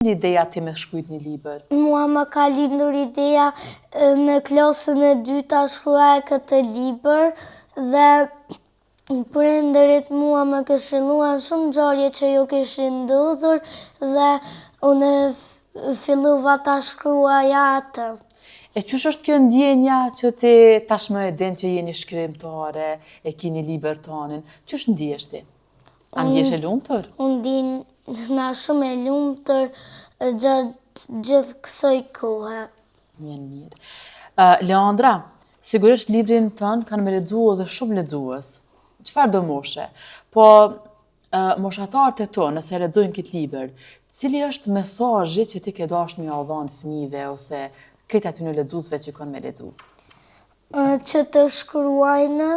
Një ideja ti me shkrujt një libër? Mua më ka lindur ideja në klasën e dytë ta shkruaj këtë libër dhe prindërit mua më këshilluan shumë ngjarje që ju kishin ndodhur dhe unë fillova ta shkruaja atë. E qysh është kjo ndjenja që ti tashmë e din që jeni shkrimtare, e kini libër tonin, qysh ndihesh ti? A ndjesh e lumtur? Unë ndjena shumë e lumtur gjatë gjithë kësaj kohe. Mirë. Leandra, sigurisht librin tënë kanë me lexu edhe shumë lexues. Çfarë do moshe? Po moshatarët e tonë, nëse lexojnë këtë libër, cili është mesazhi që ti ke dashur me ia dhënë fëmijëve ose këtë aty në lexuesve që kanë me lexu? Që të shkruajnë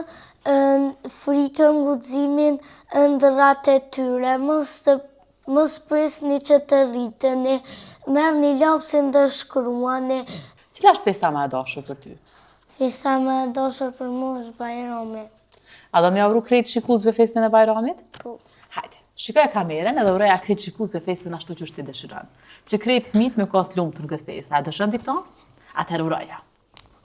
frikën, guximin, ëndërrat e tyre, mos prisni që të rriteni, merrni lapsin dhe shkruani. Cila është festa më e dashur për ty? Festa më e dashur për mua është Bajrami. A do më uru krejt shikuesve festën e Bajramit? Po. Hajde, shikoj kamerën edhe uroja krejt shikuesve festën ashtu që ti dëshiron. Që krejt fëmijët me kohë të lumtur këtë festë. A dëshon ti këto? Atëherë uroja.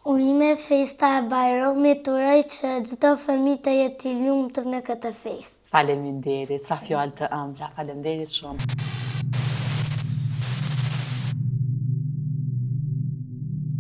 Urime festa e Bajramit, uroj që çdo fëmijë të jetë i lumtur në këtë festë. Faleminderit, sa fjalë të ëmbla, faleminderit shumë.